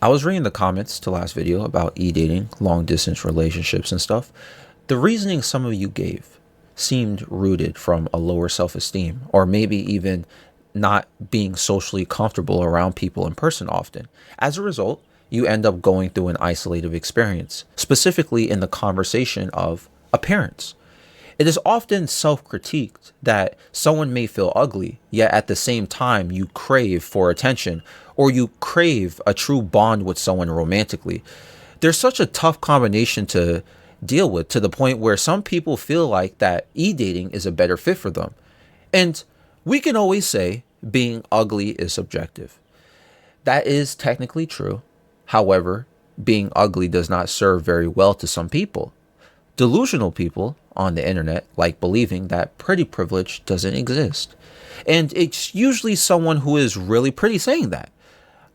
I was reading the comments to last video about e-dating, long distance relationships and stuff. The reasoning some of you gave seemed rooted from a lower self-esteem, or maybe even not being socially comfortable around people in person often. As a result, you end up going through an isolated experience, specifically in the conversation of appearance. It is often self-critiqued that someone may feel ugly, yet at the same time you crave for attention or you crave a true bond with someone romantically. There's such a tough combination to deal with, to the point where some people feel like that e-dating is a better fit for them. And we can always say being ugly is subjective. That is technically true. However, being ugly does not serve very well to some people. Delusional people on the internet like believing that pretty privilege doesn't exist. And it's usually someone who is really pretty saying that.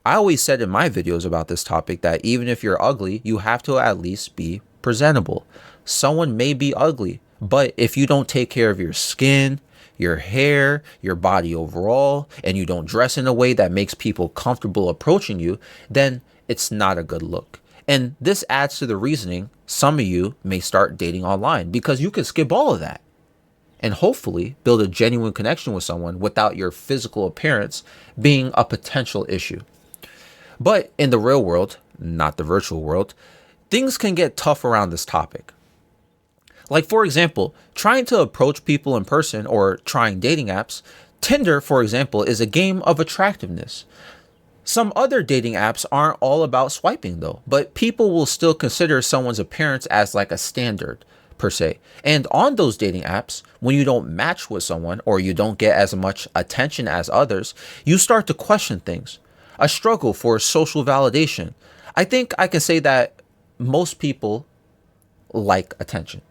I always said in my videos about this topic that even if you're ugly, you have to at least be presentable. Someone may be ugly, but if you don't take care of your skin, your hair, your body overall, and you don't dress in a way that makes people comfortable approaching you, then it's not a good look. And this adds to the reasoning some of you may start dating online, because you can skip all of that and hopefully build a genuine connection with someone without your physical appearance being a potential issue. But in the real world, not the virtual world, things can get tough around this topic. Like, for example, trying to approach people in person or trying dating apps. Tinder, for example, is a game of attractiveness. Some other dating apps aren't all about swiping though, but people will still consider someone's appearance as like a standard per se. And on those dating apps, when you don't match with someone or you don't get as much attention as others, you start to question things. A struggle for social validation. I think I can say that most people like attention.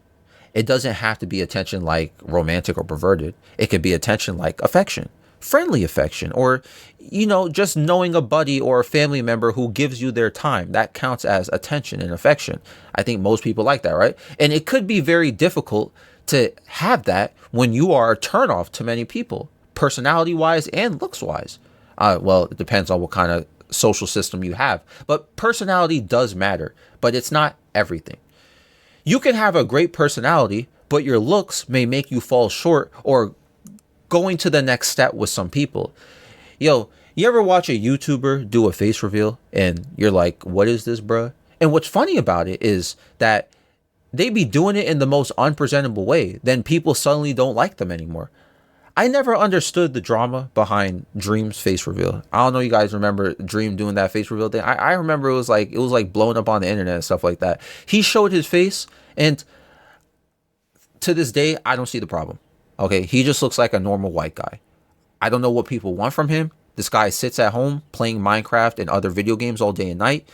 It doesn't have to be attention like romantic or perverted. It could be attention like affection, friendly affection, or, just knowing a buddy or a family member who gives you their time. That counts as attention and affection. I think most people like that, right? And it could be very difficult to have that when you are a turnoff to many people, personality wise and looks wise. Well, it depends on what kind of social system you have, but personality does matter, but it's not everything. You can have a great personality, but your looks may make you fall short or going to the next step with some people. Yo, you ever watch a YouTuber do a face reveal and you're like, what is this, bruh? And what's funny about it is that they be doing it in the most unpresentable way. Then people suddenly don't like them anymore. I never understood the drama behind Dream's face reveal. I don't know you guys remember Dream doing that face reveal thing. I remember it was like blowing up on the internet and stuff like that. He showed his face, and to this day, I don't see the problem. Okay, he just looks like a normal white guy. I don't know what people want from him. This guy sits at home playing Minecraft and other video games all day and night.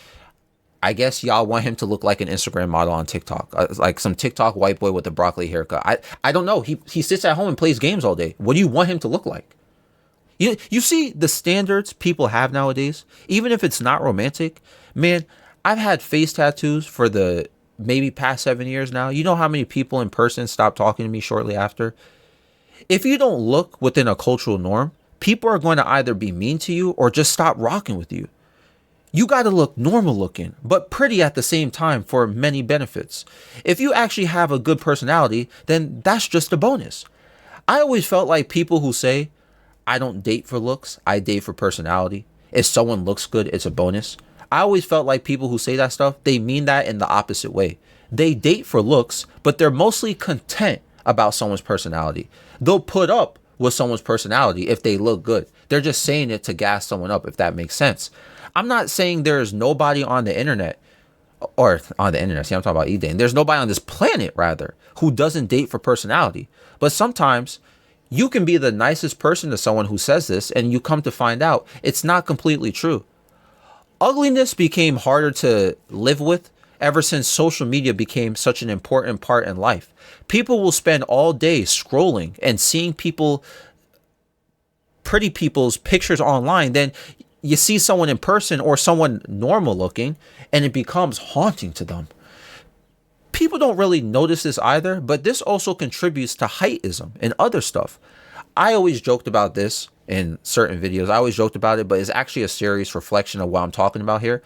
I guess y'all want him to look like an Instagram model on TikTok, like some TikTok white boy with a broccoli haircut. I don't know. He sits at home and plays games all day. What do you want him to look like? You see the standards people have nowadays, even if it's not romantic. Man, I've had face tattoos for the maybe past 7 years now. You know how many people in person stopped talking to me shortly after? If you don't look within a cultural norm, people are going to either be mean to you or just stop rocking with you. You got to look normal looking, but pretty at the same time for many benefits. If you actually have a good personality, then that's just a bonus. I always felt like people who say, I don't date for looks, I date for personality. If someone looks good, it's a bonus. I always felt like people who say that stuff, they mean that in the opposite way. They date for looks, but they're mostly content about someone's personality. They'll put up with someone's personality if they look good. They're just saying it to gas someone up, if that makes sense. I'm not saying there's nobody on the internet, or on the internet, see, I'm talking about e-dating. There's nobody on this planet, rather, who doesn't date for personality. But sometimes you can be the nicest person to someone who says this, and you come to find out it's not completely true. Ugliness became harder to live with ever since social media became such an important part in life. People will spend all day scrolling and seeing pretty people's pictures online. Then you see someone in person or someone normal looking, and it becomes haunting to them. People don't really notice this either, but this also contributes to heightism and other stuff. I always joked about this in certain videos. I always joked about it, but it's actually a serious reflection of what I'm talking about here.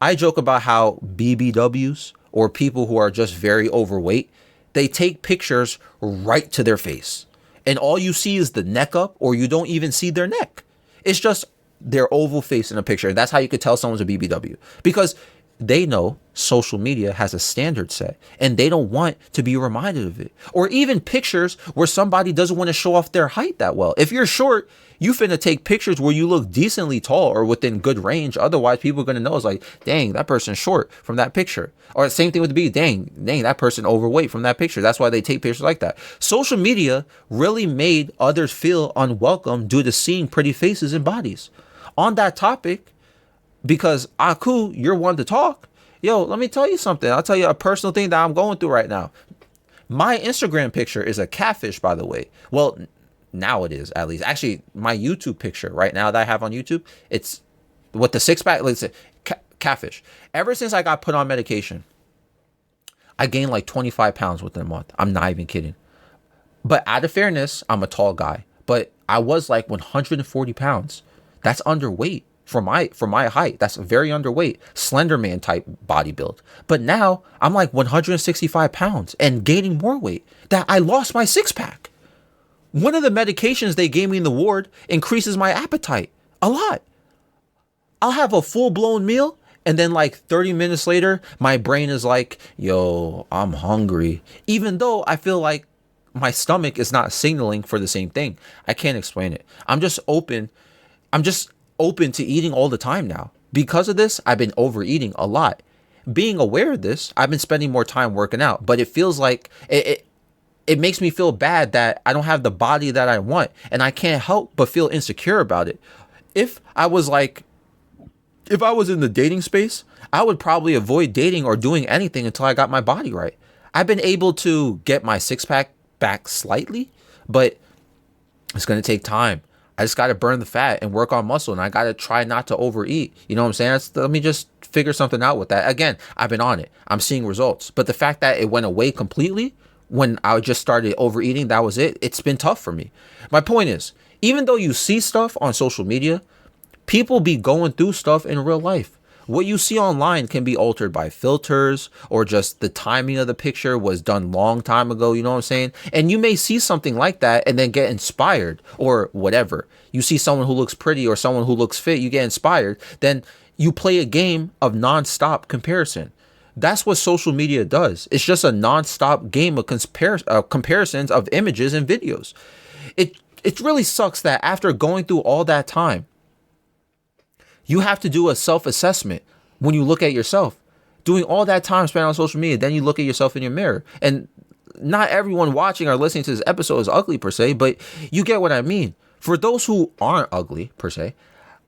I joke about how BBWs, or people who are just very overweight, they take pictures right to their face. And all you see is the neck up, or you don't even see their neck. It's just their oval face in a picture. And that's how you could tell someone's a BBW. Because they know social media has a standard set and they don't want to be reminded of it. Or even pictures where somebody doesn't want to show off their height that well. If you're short, you finna take pictures where you look decently tall or within good range. Otherwise, people are gonna know, it's like, dang, that person's short from that picture. Or the same thing with the B, dang, that person overweight from that picture. That's why they take pictures like that. Social media really made others feel unwelcome due to seeing pretty faces and bodies. On that topic, because Aku, you're one to talk. Yo, let me tell you something. I'll tell you a personal thing that I'm going through right now. My Instagram picture is a catfish, by the way. Well, now it is, at least. Actually, my YouTube picture right now that I have on YouTube, it's with the six pack, like catfish. Ever since I got put on medication, I gained like 25 pounds within a month. I'm not even kidding. But out of fairness, I'm a tall guy, but I was like 140 pounds. That's underweight. For my height, that's very underweight, slender man type body build. But now I'm like 165 pounds and gaining more weight. That I lost my six pack. One of the medications they gave me in the ward increases my appetite a lot. I'll have a full blown meal and then like 30 minutes later, my brain is like, yo, I'm hungry. Even though I feel like my stomach is not signaling for the same thing. I can't explain it. I'm just open to eating all the time now. Because of this, I've been overeating a lot. Being aware of this, I've been spending more time working out, but it feels like it makes me feel bad that I don't have the body that I want, and I can't help but feel insecure about it. If I was in the dating space, I would probably avoid dating or doing anything until I got my body right. I've been able to get my six pack back slightly, but it's going to take time. I just got to burn the fat and work on muscle, and I got to try not to overeat. You know what I'm saying? Let me just figure something out with that. Again, I've been on it. I'm seeing results. But the fact that it went away completely when I just started overeating, that was it. It's been tough for me. My point is, even though you see stuff on social media, people be going through stuff in real life. What you see online can be altered by filters or just the timing of the picture was done long time ago. You know what I'm saying? And you may see something like that and then get inspired or whatever. You see someone who looks pretty or someone who looks fit, you get inspired. Then you play a game of nonstop comparison. That's what social media does. It's just a nonstop game of comparisons of images and videos. It really sucks that after going through all that time, you have to do a self-assessment when you look at yourself. Doing all that time spent on social media, then you look at yourself in your mirror. And not everyone watching or listening to this episode is ugly per se, but you get what I mean. For those who aren't ugly per se,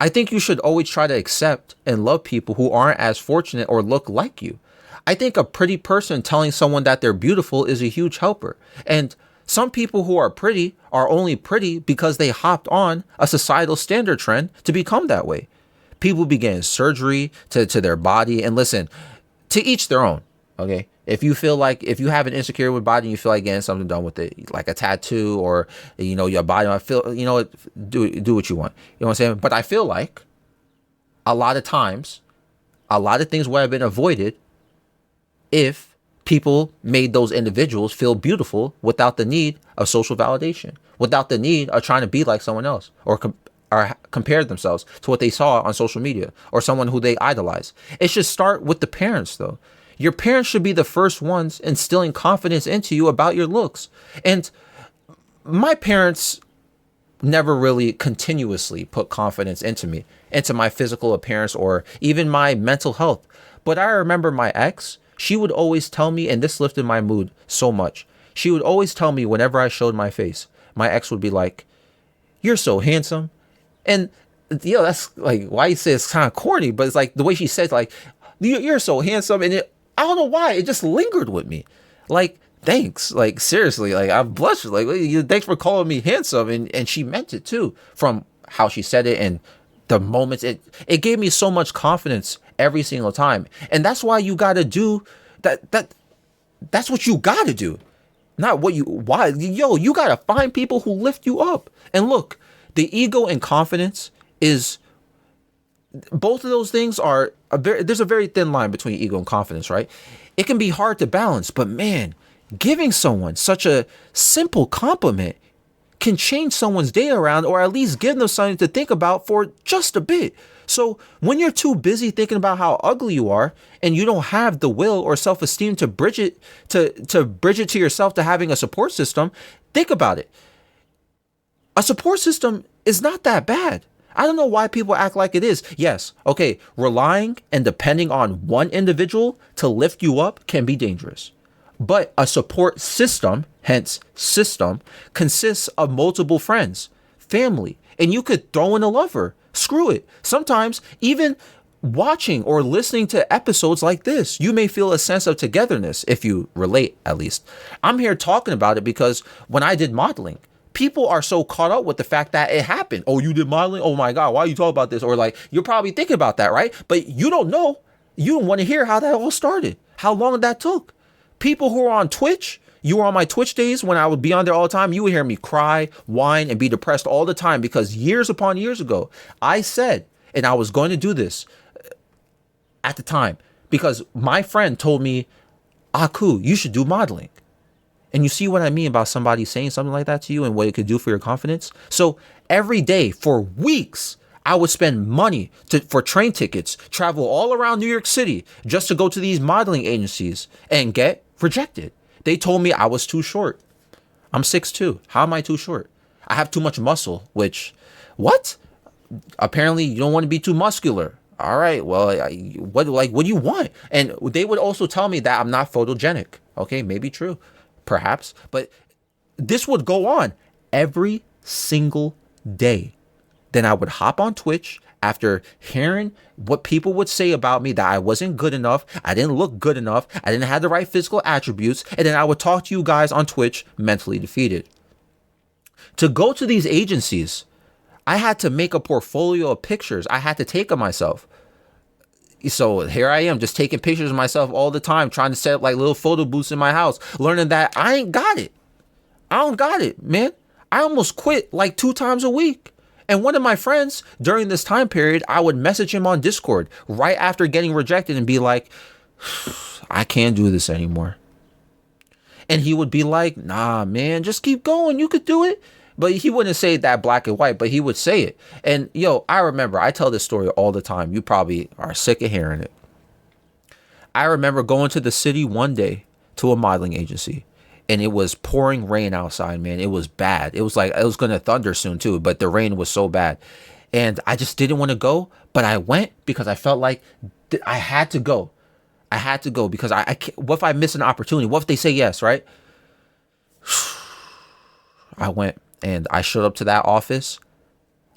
I think you should always try to accept and love people who aren't as fortunate or look like you. I think a pretty person telling someone that they're beautiful is a huge helper. And some people who are pretty are only pretty because they hopped on a societal standard trend to become that way. People be getting surgery to their body. And listen, to each their own, okay? If you have an insecure with body and you feel like getting something done with it, like a tattoo or, your body, I feel, do what you want. You know what I'm saying? But I feel like a lot of times, a lot of things would have been avoided if people made those individuals feel beautiful without the need of social validation, without the need of trying to be like someone else or compare themselves to what they saw on social media or someone who they idolize. It should start with the parents, though. Your parents should be the first ones instilling confidence into you about your looks. And my parents never really continuously put confidence into my physical appearance or even my mental health. But I remember my ex, she would always tell me, and this lifted my mood so much. She would always tell me whenever I showed my face, my ex would be like, "You're so handsome." And that's like, why you say it's kind of corny, but it's like the way she said, like, "You're so handsome." And I don't know why, it just lingered with me. Like, thanks. Like, seriously, like, I'm blushed. Like, thanks for calling me handsome. And she meant it too, from how she said it and the moments. It gave me so much confidence every single time. And that's why you got to do that. That's what you got to do. Not what you, why. You got to find people who lift you up. And look, the ego and confidence is Both of those things are there's a very thin line between ego and confidence, right? It can be hard to balance, but man, giving someone such a simple compliment can change someone's day around, or at least give them something to think about for just a bit. So when you're too busy thinking about how ugly you are and you don't have the will or self-esteem to bridge it to yourself to having a support system, think about it. A support system is not that bad. I don't know why people act like it is. Yes, okay, relying and depending on one individual to lift you up can be dangerous. But a support system, hence system, consists of multiple friends, family, and you could throw in a lover. Screw it. Sometimes even watching or listening to episodes like this, you may feel a sense of togetherness if you relate, at least. I'm here talking about it because when I did modeling, people are so caught up with the fact that it happened. Oh, you did modeling? Oh my God, why are you talking about this? Or like, you're probably thinking about that, right? But you don't know. You don't want to hear how that all started, how long that took. People who are on Twitch, you were on my Twitch days when I would be on there all the time. You would hear me cry, whine, and be depressed all the time because years upon years ago, I said, and I was going to do this at the time because my friend told me, Aku, you should do modeling. And you see what I mean about somebody saying something like that to you and what it could do for your confidence? So every day for weeks, I would spend money for train tickets, travel all around New York City just to go to these modeling agencies and get rejected. They told me I was too short. I'm 6'2". How am I too short? I have too much muscle, which, what? Apparently you don't want to be too muscular. All right, well, what do you want? And they would also tell me that I'm not photogenic. Okay, maybe true, perhaps. But this would go on every single day. Then I would hop on Twitch after hearing what people would say about me, that I wasn't good enough, I didn't look good enough, I didn't have the right physical attributes, and then I would talk to you guys on Twitch mentally defeated. To go to these agencies, I had to make a portfolio of pictures I had to take of myself. So here I am just taking pictures of myself all the time, trying to set up like little photo booths in my house, learning that I ain't got it. I don't got it, man. I almost quit like 2 times a week. And one of my friends during this time period, I would message him on Discord right after getting rejected and be like, I can't do this anymore. And he would be like, nah, man, just keep going. You could do it. But he wouldn't say that black and white, but he would say it. And yo, I remember, I tell this story all the time. You probably are sick of hearing it. I remember going to the city one day to a modeling agency. And it was pouring rain outside, man. It was bad. It was like it was going to thunder soon too, but the rain was so bad. And I just didn't want to go, but I went because I felt like I had to go. I had to go because I can't, what if I miss an opportunity? What if they say yes, right? I went and I showed up to that office.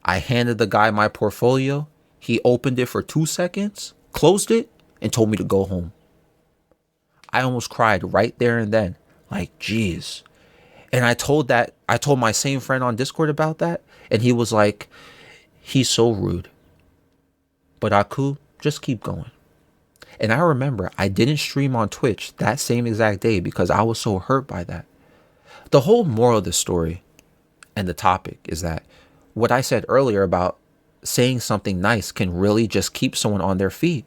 I handed the guy my portfolio. He opened it for 2 seconds, closed it, and told me to go home. I almost cried right there and then. Like, geez. And I told my same friend on Discord about that. And he was like, he's so rude. But Aku, just keep going. And I remember I didn't stream on Twitch that same exact day because I was so hurt by that. The whole moral of the story and the topic is that what I said earlier about saying something nice can really just keep someone on their feet.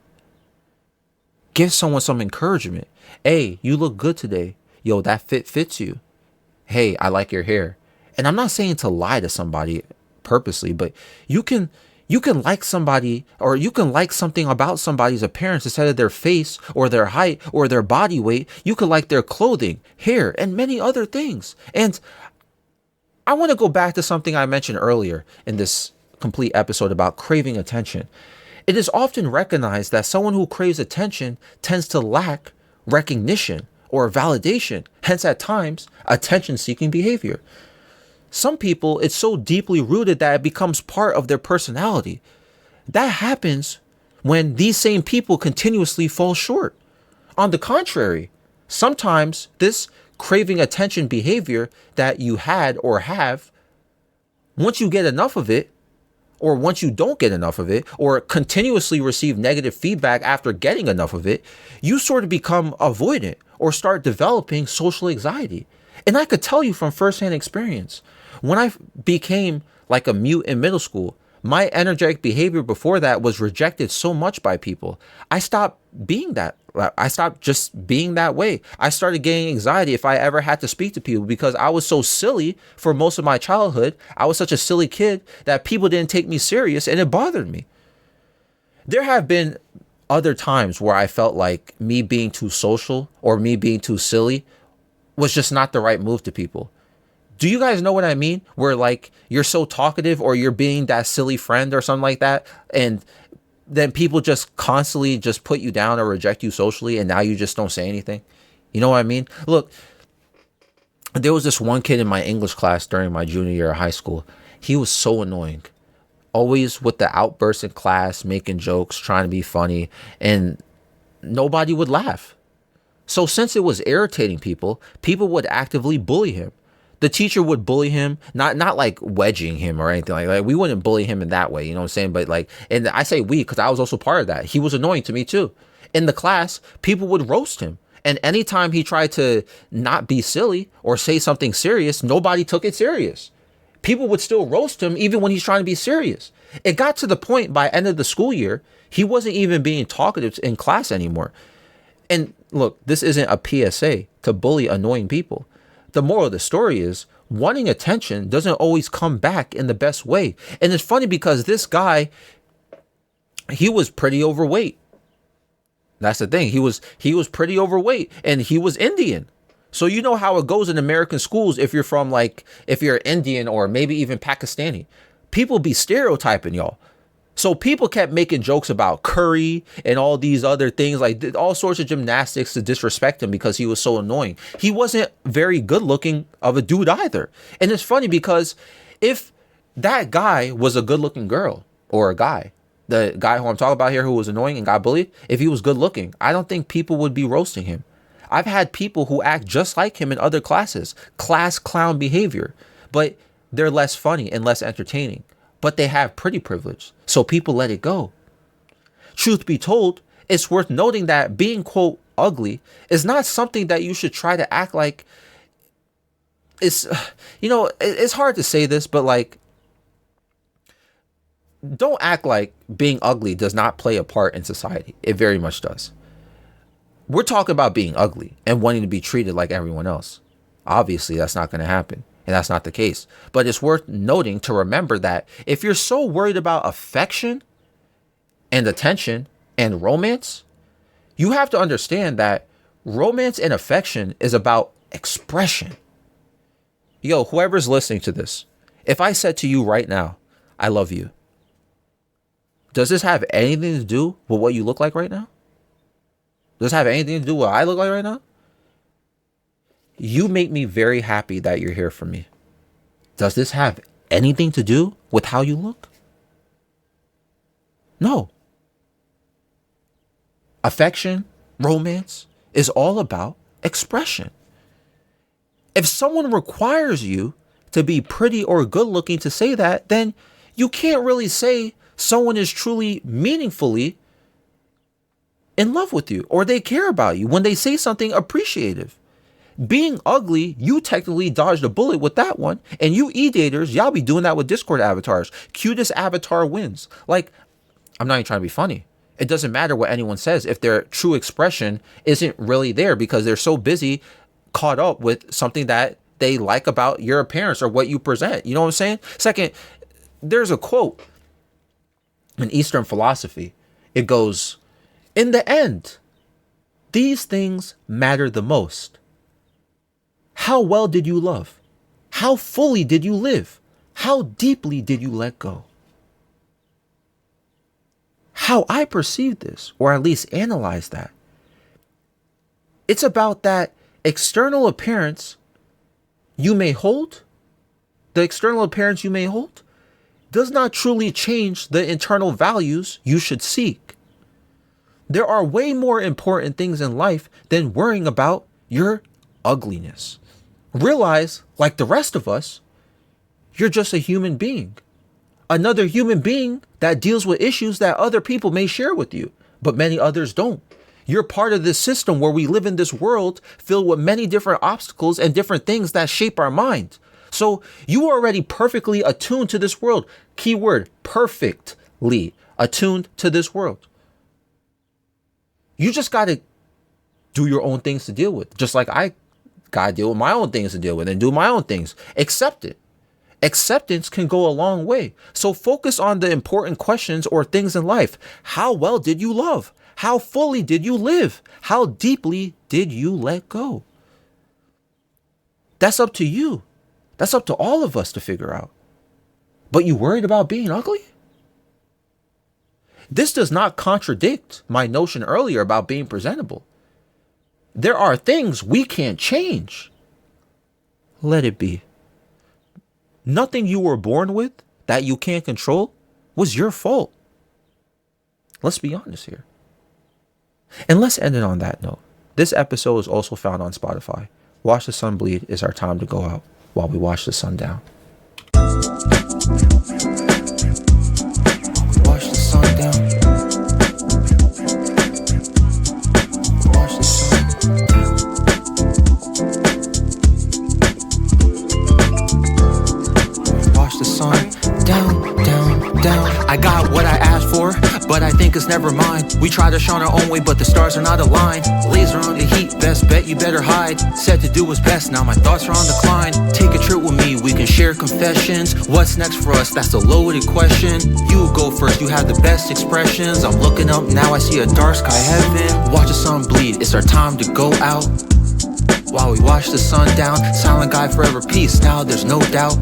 Give someone some encouragement. Hey, you look good today. Yo, that fits you. Hey, I like your hair. And I'm not saying to lie to somebody purposely, but you can like somebody, or you can like something about somebody's appearance instead of their face or their height or their body weight. You could like their clothing, hair, and many other things. And I want to go back to something I mentioned earlier in this complete episode about craving attention. It is often recognized that someone who craves attention tends to lack recognition or validation, hence at times attention-seeking behavior. Some people, it's so deeply rooted that it becomes part of their personality. That happens when these same people continuously fall short. On the contrary, sometimes this craving attention behavior that you had or have, once you get enough of it, or once you don't get enough of it, or continuously receive negative feedback after getting enough of it, you sort of become avoidant or start developing social anxiety. And I could tell you from firsthand experience, when I became like a mute in middle school, My energetic behavior before that was rejected so much by people. I stopped being that. I stopped just being that way. I started getting anxiety if I ever had to speak to people because I was so silly for most of my childhood. I was such a silly kid that people didn't take me serious, and it bothered me. There have been other times where I felt like me being too social or me being too silly was just not the right move to people. Do you guys know what I mean? Where like you're so talkative or you're being that silly friend or something like that, and then people just constantly just put you down or reject you socially, and now you just don't say anything. You know what I mean? Look, there was this one kid in my English class during my junior year of high school. He was so annoying. Always with the outbursts in class, making jokes, trying to be funny, and nobody would laugh. So since it was irritating people, people would actively bully him. The teacher would bully him, not like wedging him or anything like that. We wouldn't bully him in that way, you know what I'm saying? But like, and I say we because I was also part of that. He was annoying to me too. In the class, people would roast him. And anytime he tried to not be silly or say something serious, nobody took it serious. People would still roast him even when he's trying to be serious. It got to the point by end of the school year, he wasn't even being talkative in class anymore. And look, this isn't a PSA to bully annoying people. The moral of the story is wanting attention doesn't always come back in the best way. And it's funny because this guy, he was pretty overweight. That's the thing. He was pretty overweight and he was Indian. So you know how it goes in American schools if you're from if you're Indian or maybe even Pakistani. People be stereotyping y'all. So people kept making jokes about curry and all these other things, like all sorts of gymnastics to disrespect him because he was so annoying. He wasn't very good looking of a dude either. And it's funny because if that guy was a good looking girl or a guy, the guy who I'm talking about here who was annoying and got bullied, if he was good looking, I don't think people would be roasting him. I've had people who act just like him in other classes, class clown behavior, but they're less funny and less entertaining, but they have pretty privilege. So people let it go. Truth be told, it's worth noting that being, quote, ugly is not something that you should try to act like. It's, it's hard to say this, but like, don't act like being ugly does not play a part in society. It very much does. We're talking about being ugly and wanting to be treated like everyone else. Obviously, that's not going to happen. And that's not the case. But it's worth noting to remember that if you're so worried about affection and attention and romance, you have to understand that romance and affection is about expression. Yo, whoever's listening to this, if I said to you right now, I love you, does this have anything to do with what you look like right now? Does it have anything to do with what I look like right now? You make me very happy that you're here for me. Does this have anything to do with how you look? No. Affection, romance is all about expression. If someone requires you to be pretty or good looking to say that, then you can't really say someone is truly meaningfully in love with you or they care about you when they say something appreciative. Being ugly, you technically dodged a bullet with that one. And you e-daters, y'all be doing that with Discord avatars. Cutest avatar wins. Like, I'm not even trying to be funny. It doesn't matter what anyone says if their true expression isn't really there because they're so busy caught up with something that they like about your appearance or what you present. You know what I'm saying? Second, there's a quote in Eastern philosophy. It goes, in the end, these things matter the most. How well did you love? How fully did you live? How deeply did you let go? How I perceive this, or at least analyze that, it's about that external appearance you may hold, the external appearance you may hold, does not truly change the internal values you should seek. There are way more important things in life than worrying about your ugliness. Realize, like the rest of us, you're just a human being. Another human being that deals with issues that other people may share with you, but many others don't. You're part of this system where we live in this world filled with many different obstacles and different things that shape our minds. So you are already perfectly attuned to this world. Keyword, perfectly attuned to this world. You just got to do your own things to deal with. Just like I got to deal with my own things to deal with and do my own things. Accept it. Acceptance can go a long way. So focus on the important questions or things in life. How well did you love? How fully did you live? How deeply did you let go? That's up to you. That's up to all of us to figure out. But you worried about being ugly? This does not contradict my notion earlier about being presentable. There are things we can't change. Let it be. Nothing you were born with that you can't control was your fault. Let's be honest here. And let's end it on that note. This episode is also found on Spotify. Watch the Sun Bleed is our time to go out while we watch the sun down. Watch the sun down. Watch the sun down. Watch the sun down, down, down. I got what I asked for, but I think it's never mine. We try to shine our own way, but the stars are not aligned. Laser on the heat, best bet you better hide. Said to do what's best, now my thoughts are on decline. Take a trip with me, we can share confessions. What's next for us? That's a loaded question. You go first, you have the best expressions. I'm looking up now, I see a dark sky heaven. Watch the sun bleed, it's our time to go out while we watch the sun down. Silent guy, forever peace, now there's no doubt.